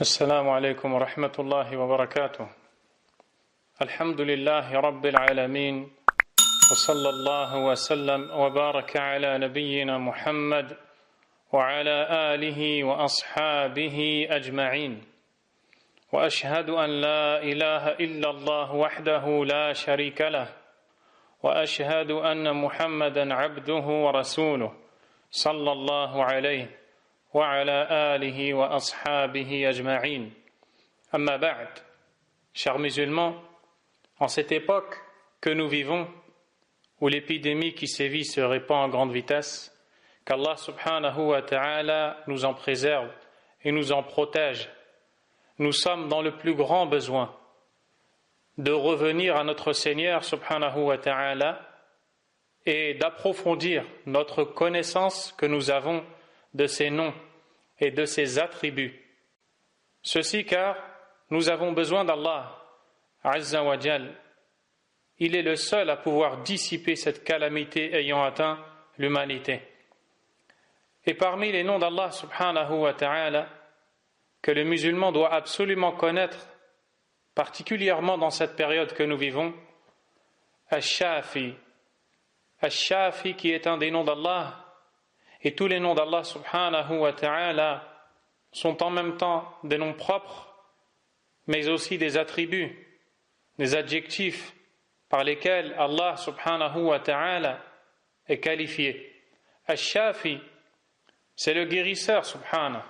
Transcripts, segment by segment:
السلام عليكم ورحمة الله وبركاته. الحمد لله رب العالمين وصلى الله وسلم وبارك على نبينا محمد وعلى آله وأصحابه أجمعين وأشهد أن لا إله إلا الله وحده لا شريك له وأشهد أن محمدا عبده ورسوله صلى الله عليه وعلى آله وأصحابه أجمعين. أما بعد. Chers musulmans, en cette époque que nous vivons, où l'épidémie qui sévit se répand en grande vitesse, qu'Allah subhanahu wa ta'ala nous en préserve et nous en protège, nous sommes dans le plus grand besoin de revenir à notre Seigneur subhanahu wa ta'ala et d'approfondir notre connaissance que nous avons de ses noms et de ses attributs. Ceci car nous avons besoin d'Allah Azza wa Jal. Il est le seul à pouvoir dissiper cette calamité ayant atteint l'humanité. Et parmi les noms d'Allah subhanahu wa ta'ala que le musulman doit absolument connaître, particulièrement dans cette période que nous vivons, Ash-Shafi. Ash-Shafi qui est un des noms d'Allah. Et tous les noms d'Allah subhanahu wa ta'ala sont en même temps des noms propres, mais aussi des attributs, des adjectifs par lesquels Allah subhanahu wa ta'ala est qualifié. Ash-Shafi, c'est le guérisseur subhanahu.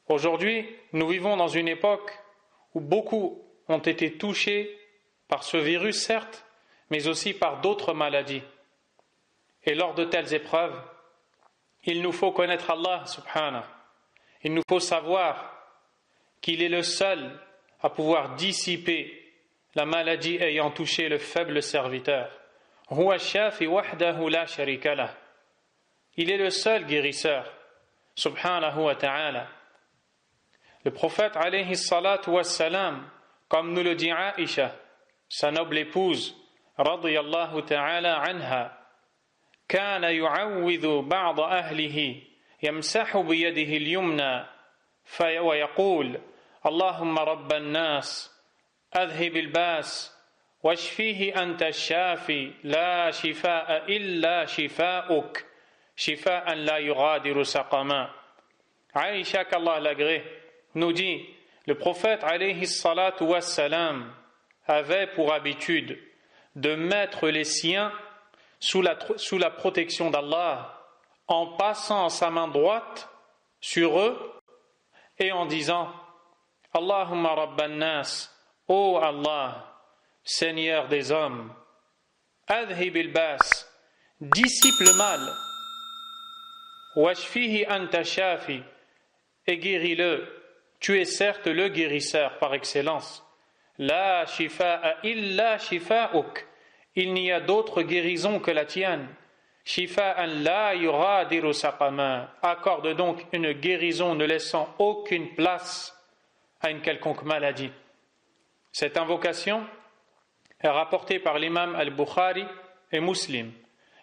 Aujourd'hui, nous vivons dans une époque où beaucoup ont été touchés par ce virus, certes, mais aussi par d'autres maladies. Et lors de telles épreuves, il nous faut connaître Allah subhanahu. Il nous faut savoir qu'il est le seul à pouvoir dissiper la maladie ayant touché le faible serviteur. Huwa ash-shafi wahdahu la sharika lah. Il est le seul guérisseur, subhanahu wa ta'ala. Le prophète alayhi salatu wassalam, comme nous le dit Aïcha, sa noble épouse, radiyallahu ta'ala anha, كان يعوذ بعض أهله يمسح بيده اليمنى ويقول اللهم رب الناس أذهب الباس واشفيه أنت الشافي لا شفاء إلا شفاؤك شفاء لا يغادر سقما. Aïcha, qu'Allah l'agrée, nous dit, le prophète alayhi salatu wassalam avait pour habitude de mettre les siens sous la protection d'Allah, en passant sa main droite sur eux et en disant Allahumma rabban nas, ô Allah, Seigneur des hommes, adhib il-bas, dissipe le mal, washfihi anta shafi, et guéris-le, tu es certes le guérisseur par excellence. La shifa'a illa shifa'uk, il n'y a d'autre guérison que la tienne. Shifa'an la yuradiru saqama. Accorde donc une guérison ne laissant aucune place à une quelconque maladie. Cette invocation est rapportée par l'imam al-Bukhari et Muslim.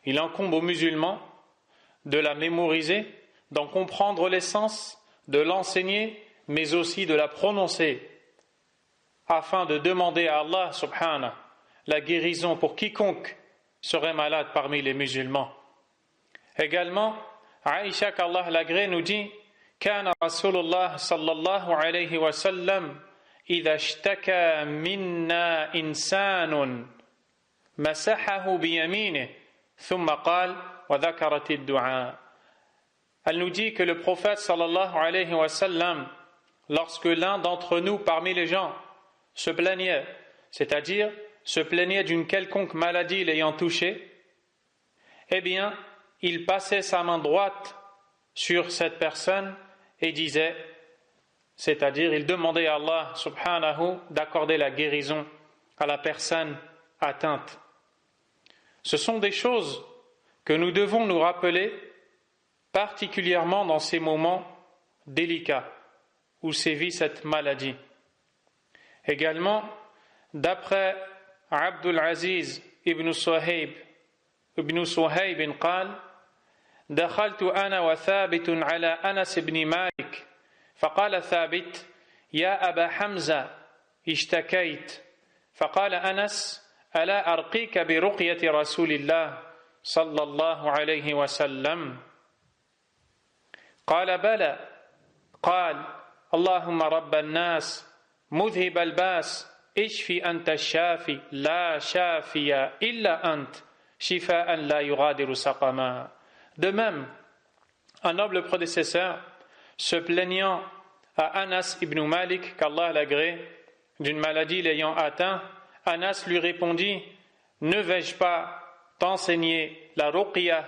Il incombe aux musulmans de la mémoriser, d'en comprendre l'essence, de l'enseigner, mais aussi de la prononcer, afin de demander à Allah subhanahu la guérison pour quiconque serait malade parmi les musulmans. Également, Aïcha, qu'Allah l'agrée, nous dit كان رسول الله صلى الله عليه وسلم إذا اشتكى منا إنسان مسحه بيمينه ثم قال وذكرت الدعاء. Elle nous dit que le prophète sallallahu alayhi wa sallam, lorsque l'un d'entre nous parmi les gens se plaignait, c'est-à-dire se plaignait d'une quelconque maladie l'ayant touché, eh bien, il passait sa main droite sur cette personne et disait, c'est-à-dire il demandait à Allah subhanahu d'accorder la guérison à la personne atteinte. Ce sont des choses que nous devons nous rappeler, particulièrement dans ces moments délicats où sévit cette maladie. Également, d'après Abdul Aziz ibn Suhayb قال دخلت أنا وثابت على أنس بن مالك فقال ثابت يا أبا حمزة اشتكيت فقال أنس ألا أرقيك برقية رسول الله صلى الله عليه وسلم قال بلى قال اللهم رب الناس مذهب الباس اشفي أنت الشافي لا شافي إلا أنت شفاء لا يغادر سقما. De même, un noble prédécesseur, se plaignant à Anas ibn Malik, qu'Allah l'agrée, d'une maladie l'ayant atteint, Anas lui répondit: ne vais-je pas t'enseigner la ruqya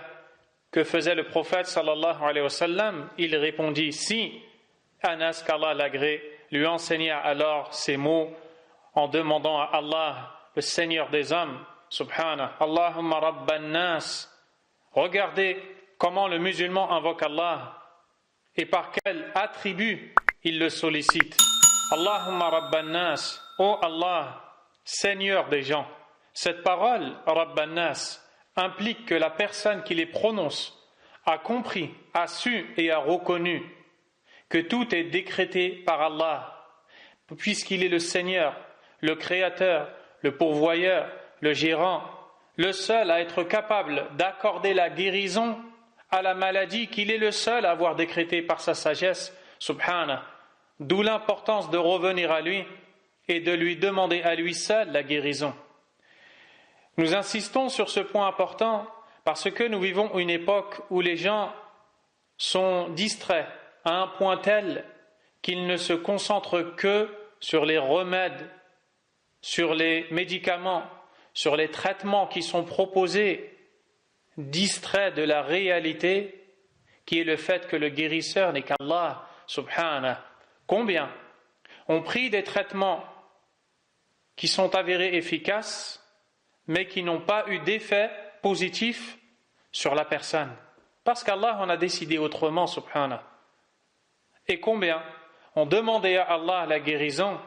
que faisait le prophète sallallahu alayhi wa sallam? Il répondit: si. Anas, qu'Allah l'agrée, lui enseigna alors ces mots en demandant à Allah, le Seigneur des hommes, subhanah, Allahumma rabban nas. Regardez comment le musulman invoque Allah et par quel attribut il le sollicite. Allahumma rabban nas, ô Allah, Seigneur des gens. Cette parole, rabban nas, implique que la personne qui les prononce a compris, a su et a reconnu que tout est décrété par Allah, puisqu'il est le Seigneur, le Créateur, le pourvoyeur, le gérant, le seul à être capable d'accorder la guérison à la maladie qu'il est le seul à avoir décrété par sa sagesse, subhanah. D'où l'importance de revenir à lui et de lui demander à lui seul la guérison. Nous insistons sur ce point important parce que nous vivons une époque où les gens sont distraits à un point tel qu'ils ne se concentrent que sur les remèdes, sur les médicaments, sur les traitements qui sont proposés, distraits de la réalité qui est le fait que le guérisseur n'est qu'Allah, subhanah. Combien ont pris des traitements qui sont avérés efficaces, mais qui n'ont pas eu d'effet positif sur la personne, parce qu'Allah en a décidé autrement, subhanah. Et combien ont demandé à Allah la guérison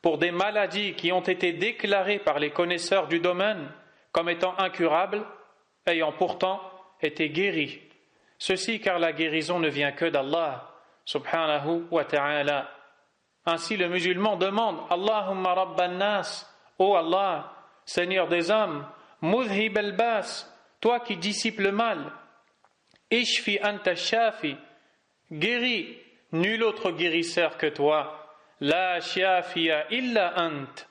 pour des maladies qui ont été déclarées par les connaisseurs du domaine comme étant incurables, ayant pourtant été guéries. Ceci car la guérison ne vient que d'Allah, subhanahu wa ta'ala. Ainsi le musulman demande: Allahumma rabban nas, ô Allah, Seigneur des hommes, mudhib al-bas, toi qui dissipes le mal, ishfi anta shafi, guéris, nul autre guérisseur que toi, la shafiya illa ant,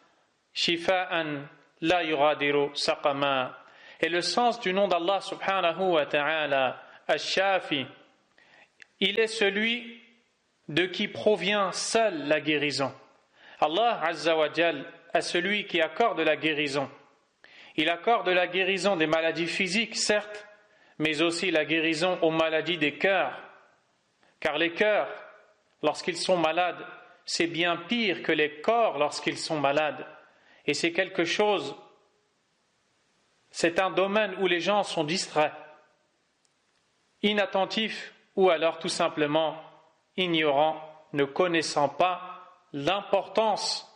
shifa'an la yuradiru saqama. Et le sens du nom d'Allah subhanahu wa ta'ala, al-shafi, il est celui de qui provient seule la guérison. Allah azza wa jal est celui qui accorde la guérison. Il accorde la guérison des maladies physiques, certes, mais aussi la guérison aux maladies des cœurs. Car les cœurs, lorsqu'ils sont malades, c'est bien pire que les corps lorsqu'ils sont malades. Et c'est quelque chose, c'est un domaine où les gens sont distraits, inattentifs ou alors tout simplement ignorants, ne connaissant pas l'importance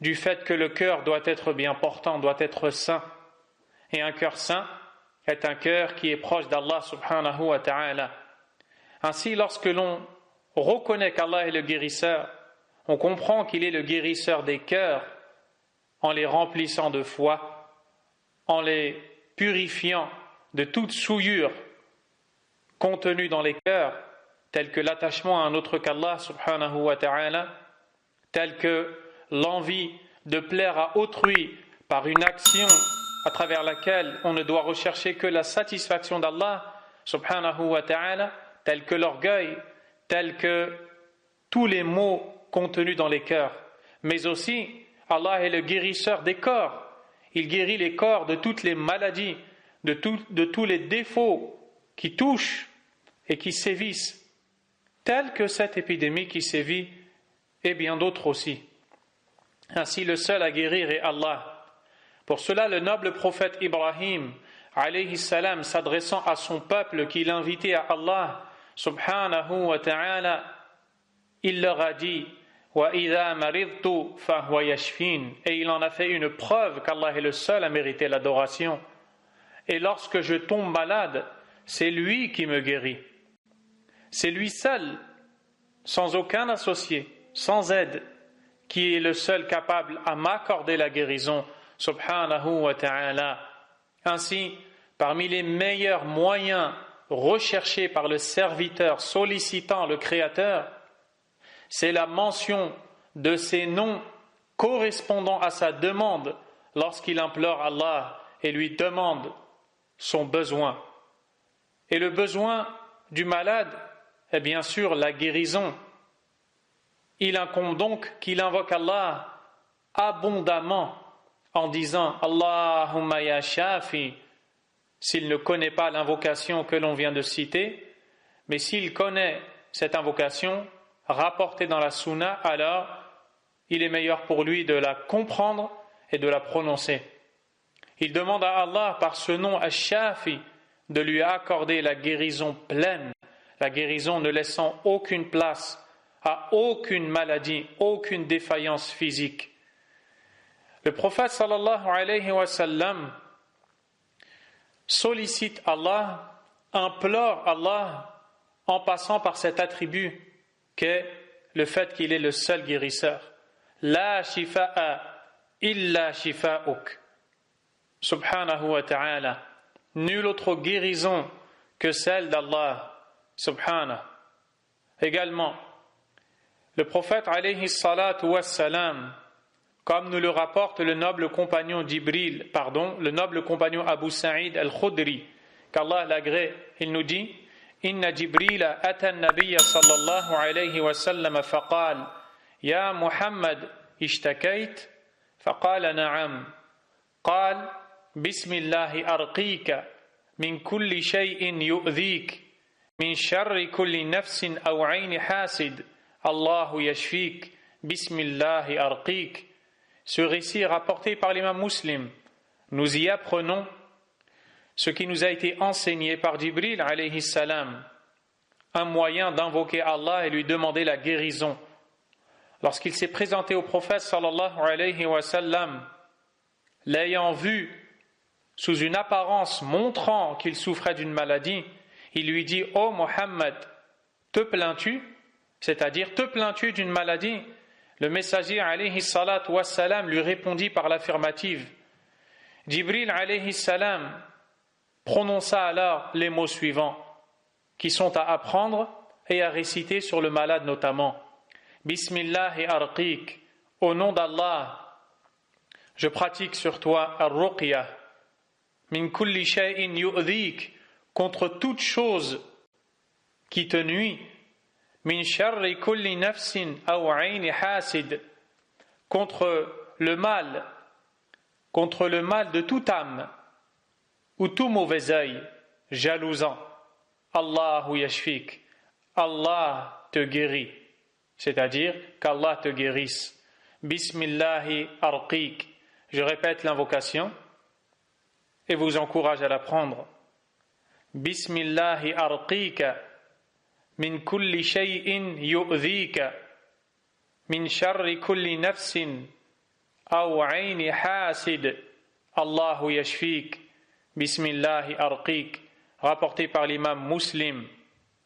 du fait que le cœur doit être bien portant, doit être sain. Et un cœur sain est un cœur qui est proche d'Allah subhanahu wa ta'ala. Ainsi, lorsque l'on reconnaît qu'Allah est le guérisseur, on comprend qu'il est le guérisseur des cœurs en les remplissant de foi, en les purifiant de toute souillure contenue dans les cœurs, telle que l'attachement à un autre qu'Allah subhanahu wa ta'ala, telle que l'envie de plaire à autrui par une action à travers laquelle on ne doit rechercher que la satisfaction d'Allah subhanahu wa ta'ala, tel que l'orgueil, tel que tous les maux contenus dans les cœurs. Mais aussi, Allah est le guérisseur des corps. Il guérit les corps de toutes les maladies, de tous les défauts qui touchent et qui sévissent, telle que cette épidémie qui sévit et bien d'autres aussi. Ainsi, le seul à guérir est Allah. Pour cela, le noble prophète Ibrahim, alayhi salam, s'adressant à son peuple qui l'invitait à Allah, subhanahu wa ta'ala, il leur a dit: Wa idha maridtu fahuwa yashfin. Et il en a fait une preuve qu'Allah est le seul à mériter l'adoration. Et lorsque je tombe malade, c'est lui qui me guérit. C'est lui seul sans aucun associé, sans aide, qui est le seul capable à m'accorder la guérison, subhanahu wa ta'ala. Ainsi, parmi les meilleurs moyens recherchés par le serviteur sollicitant le Créateur, c'est la mention de ces noms correspondant à sa demande lorsqu'il implore Allah et lui demande son besoin. Et le besoin du malade est bien sûr la guérison. Il incombe donc qu'il invoque Allah abondamment en disant Allahumma ya shafi, s'il ne connaît pas l'invocation que l'on vient de citer, mais s'il connaît cette invocation rapportée dans la sunna, alors il est meilleur pour lui de la comprendre et de la prononcer. Il demande à Allah par ce nom Ash-Shafi de lui accorder la guérison pleine, la guérison ne laissant aucune place à aucune maladie, aucune défaillance physique. Le prophète sallallahu alayhi wa sallam sollicite Allah, implore Allah en passant par cet attribut qu'est le fait qu'il est le seul guérisseur. La shifa'a illa shifa'uk. Subhanahu wa ta'ala. Nulle autre guérison que celle d'Allah. Subhanahu. Également, le prophète alayhi salatu wassalam, comme nous le rapporte le noble compagnon le noble compagnon Abu Sa'id al-Khudri, qu'Allah l'agrée, il nous dit Inna Jibril ata an-nabiyya sallallahu alayhi wa sallam faqal Ya Muhammad ishtakayt faqala na'am qal Bismillahi arqika min kulli shay'in yu'dhik min sharri kulli nafsin aw 'ayni hasid Allahu yashfik Bismillahi arqik. Ce récit est rapporté par l'imam Muslim. Nous y apprenons ce qui nous a été enseigné par Jibril alayhi salam, un moyen d'invoquer Allah et lui demander la guérison. Lorsqu'il s'est présenté au prophète sallallahu alayhi wa sallam, l'ayant vu sous une apparence montrant qu'il souffrait d'une maladie, il lui dit « Oh Mohammed, te plains-tu ?» C'est-à-dire « Te plains-tu d'une maladie ?» Le messager alayhi salatu wassalam lui répondit par l'affirmative. Jibril alayhi salam prononça alors les mots suivants qui sont à apprendre et à réciter sur le malade notamment. Bismillahi arqiq, au nom d'Allah, je pratique sur toi ar-ruqya, min kulli shay'in yu'dhik, contre toute chose qui te nuit, min sharri kulli nafsin aw 'ayni hasid, contre le mal de toute âme ou tout mauvais œil jalousant. Allahu yashfik, Allah te guérit, c'est-à-dire qu'Allah te guérisse. Bismillahi arqiq, je répète l'invocation et vous encourage à l'apprendre. Bismillahi arqika min kulli shay'in yu'dhika min sharri kulli nafsin aw 'ayni hasid Allahu yashfik Bismillahi arqiq, rapporté par l'imam Muslim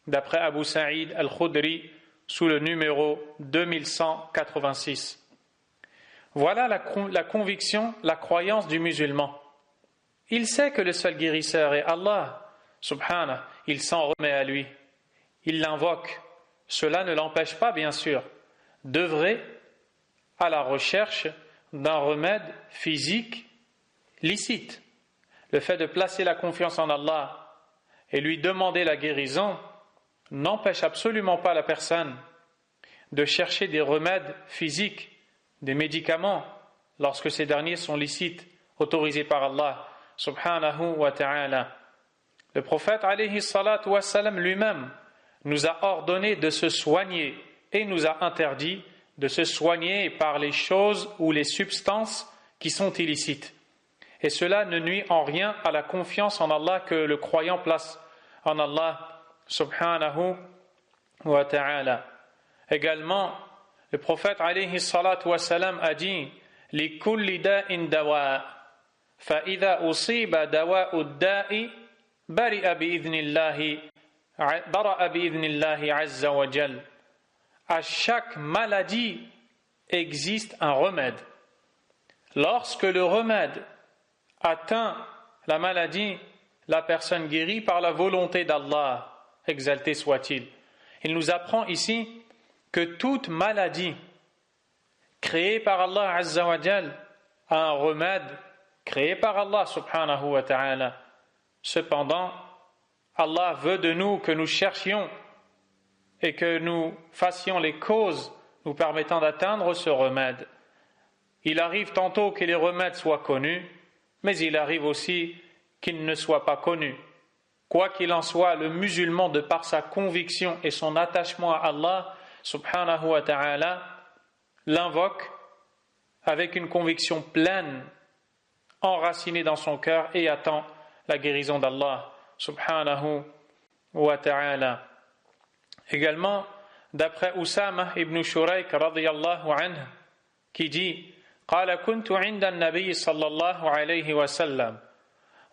d'après Abu Sa'id al-Khudri sous le numéro 2186. Voilà la conviction, la croyance du musulman. Il sait que le seul guérisseur est Allah, subhanahu, il s'en remet à lui. Il l'invoque. Cela ne l'empêche pas, bien sûr, d'œuvrer à la recherche d'un remède physique licite. Le fait de placer la confiance en Allah et lui demander la guérison n'empêche absolument pas la personne de chercher des remèdes physiques, des médicaments, lorsque ces derniers sont licites, autorisés par Allah, subhanahu wa ta'ala. Le prophète alayhi salatu wa salam lui-même nous a ordonné de se soigner et nous a interdit de se soigner par les choses ou les substances qui sont illicites. Et cela ne nuit en rien à la confiance en Allah que le croyant place en Allah subhanahu wa ta'ala. Également, le prophète alayhi salatu wa salam a dit li kulli da'in dawa fa idha usiba dawa'u da'i bara'a bi'idhnillahi azza wa jal. À chaque maladie existe un remède. Lorsque le remède atteint la maladie, la personne guérit par la volonté d'Allah, exalté soit-il. Il nous apprend ici que toute maladie créée par Allah Azza wa Jal a un remède créé par Allah subhanahu wa ta'ala. Cependant, Allah veut de nous que nous cherchions et que nous fassions les causes nous permettant d'atteindre ce remède. Il arrive tantôt que les remèdes soient connus, mais il arrive aussi qu'ils ne soient pas connus. Quoi qu'il en soit, le musulman, de par sa conviction et son attachement à Allah subhanahu wa ta'ala, l'invoque avec une conviction pleine, enracinée dans son cœur, et attend la guérison d'Allah subhanahu wa ta'ala. Également, d'après Usama ibn Shurayk radiyallahu anhu, qui dit: قال كنت عند النبي صلى الله عليه وسلم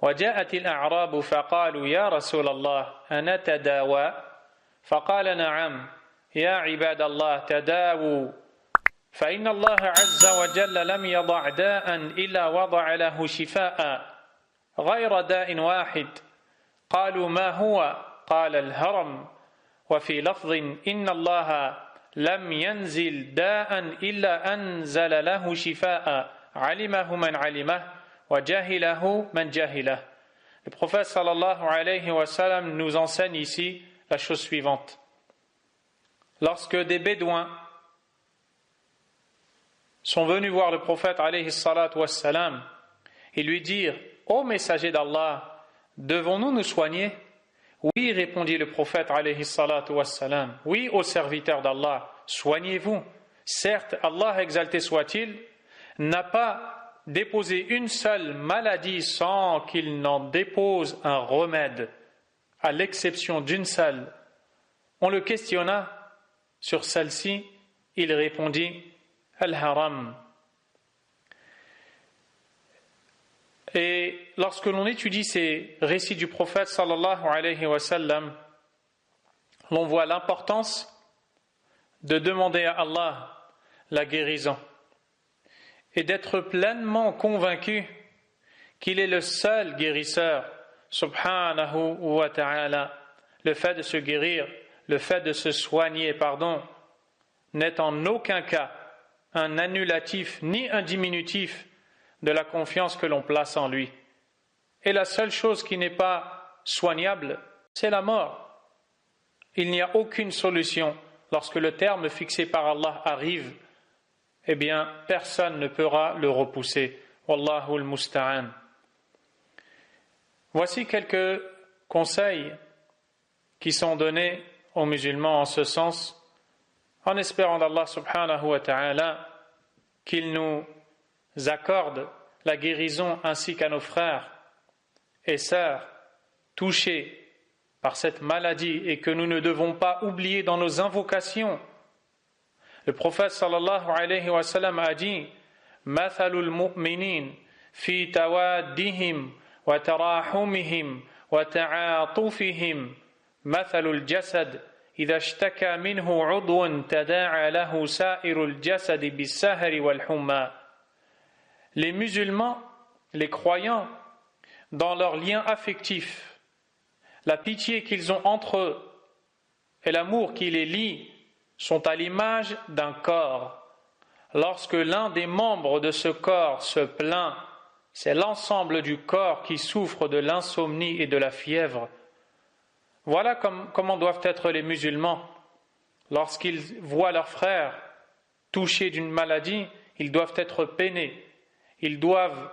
وجاءت الأعراب فقالوا يا رسول الله أنتداوى فقال نعم يا عباد الله تداووا فإن الله عز وجل لم يضع داء إلا وضع له شفاء غير داء واحد قالوا ما هو قال الهرم وفي لفظ إن الله لم ينزل داء إلا أنزل له شفاء علمه من علمه وجهله من جهله. Le prophète sallallahu alayhi wa sallam nous enseigne ici la chose suivante. Lorsque des bédouins sont venus voir le prophète alayhi salatu wassalam et lui dire: Ô messager d'Allah, devons-nous nous soigner? Oui, répondit le prophète alayhi salatu wassalam. Oui, ô serviteur d'Allah, soignez-vous. Certes, Allah exalté soit-il n'a pas déposé une seule maladie sans qu'il n'en dépose un remède, à l'exception d'une seule. On le questionna sur celle-ci, il répondit: Al-Haram. Et lorsque l'on étudie ces récits du prophète sallallahu alayhi wa sallam, l'on voit l'importance de demander à Allah la guérison et d'être pleinement convaincu qu'il est le seul guérisseur subhanahu wa ta'ala. Le fait de se guérir, le fait de se soigner, n'est en aucun cas un annulatif ni un diminutif de la confiance que l'on place en lui. Et la seule chose qui n'est pas soignable, c'est la mort. Il n'y a aucune solution. Lorsque le terme fixé par Allah arrive, eh bien, personne ne pourra le repousser. Wallahu al-musta'an. Voici quelques conseils qui sont donnés aux musulmans en ce sens, en espérant d'Allah subhanahu wa ta'ala qu'il nous accorde la guérison ainsi qu'à nos frères et sœurs touchés par cette maladie et que nous ne devons pas oublier dans nos invocations. Le prophète sallallahu alayhi wa sallam a dit: Mathalul mu'minin fi tawaddihim wa tarahumihim wa ta'atufihim mathalul jasad idha ishtaka minhu 'udwun tada'a lahu sa'irul jasad bis-sahri wal humma. Les musulmans, les croyants, dans leurs liens affectifs, la pitié qu'ils ont entre eux et l'amour qui les lie sont à l'image d'un corps. Lorsque l'un des membres de ce corps se plaint, c'est l'ensemble du corps qui souffre de l'insomnie et de la fièvre. Voilà comment doivent être les musulmans. Lorsqu'ils voient leurs frères touchés d'une maladie, ils doivent être peinés. Ils doivent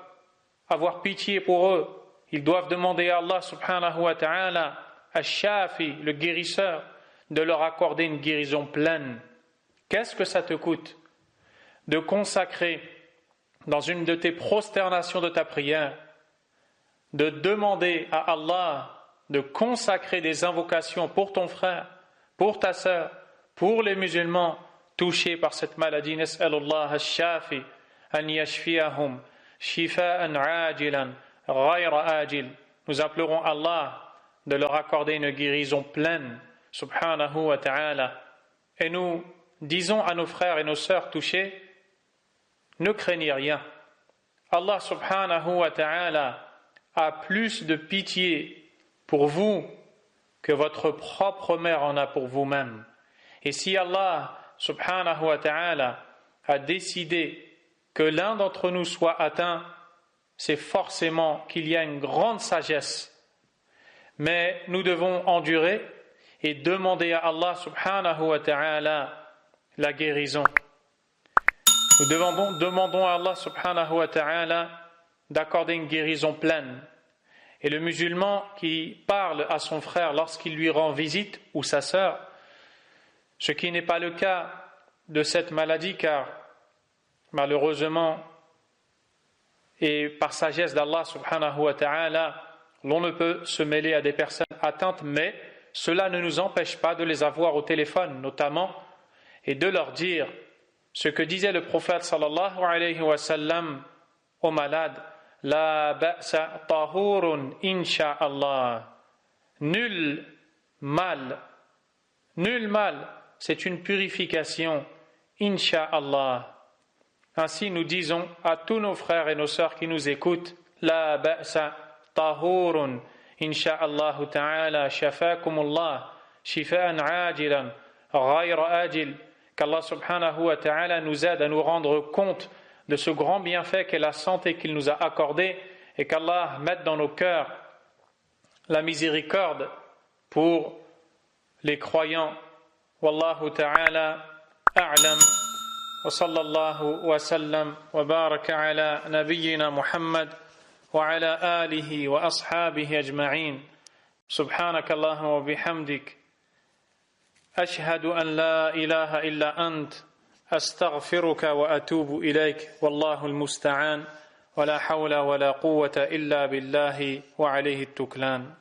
avoir pitié pour eux. Ils doivent demander à Allah subhanahu wa ta'ala, Ash-Shafi, le guérisseur, de leur accorder une guérison pleine. Qu'est-ce que ça te coûte de consacrer dans une de tes prosternations de ta prière, de demander à Allah de consacrer des invocations pour ton frère, pour ta sœur, pour les musulmans touchés par cette maladie. Nas'alullah ash-shafi an yashfiyahum shifaan ajilan ghayra ajil. Nous implorons Allah de leur accorder une guérison pleine, subhanahu wa ta'ala. Et nous disons à nos frères et nos sœurs touchés, ne craignez rien. Allah subhanahu wa ta'ala a plus de pitié pour vous que votre propre mère en a pour vous-même. Et si Allah subhanahu wa ta'ala a décidé que l'un d'entre nous soit atteint, c'est forcément qu'il y a une grande sagesse. Mais nous devons endurer et demander à Allah subhanahu wa ta'ala la guérison. Nous demandons à Allah subhanahu wa ta'ala d'accorder une guérison pleine. Et le musulman qui parle à son frère lorsqu'il lui rend visite, ou sa sœur, ce qui n'est pas le cas de cette maladie, car malheureusement, et par sagesse d'Allah subhanahu wa ta'ala, l'on ne peut se mêler à des personnes atteintes, mais cela ne nous empêche pas de les avoir au téléphone, notamment, et de leur dire ce que disait le prophète sallallahu alayhi wa sallam aux malades: La ba'sa tahurun insha'Allah. Nul mal, c'est une purification, insha'Allah. Ainsi nous disons à tous nos frères et nos sœurs qui nous écoutent: La ba'sa tahurun insha'Allah ta'ala shafakumullah shifa'an ajilan ghayra ajil. Qu'Allah subhanahu wa ta'ala nous aide à nous rendre compte de ce grand bienfait qu'est la santé qu'il nous a accordée, et qu'Allah mette dans nos cœurs la miséricorde pour les croyants. Wallahu ta'ala a'lam. Wa sallallahu wa sallam wa baraka ala nabiyyina Muhammad wa ala alihi wa ashabihi ajma'in. Subhanaka Allahumma wa bihamdik. أشهد أن لا إله إلا أنت أستغفرك وأتوب إليك والله المستعان ولا حول ولا قوة إلا بالله وعليه التكلان.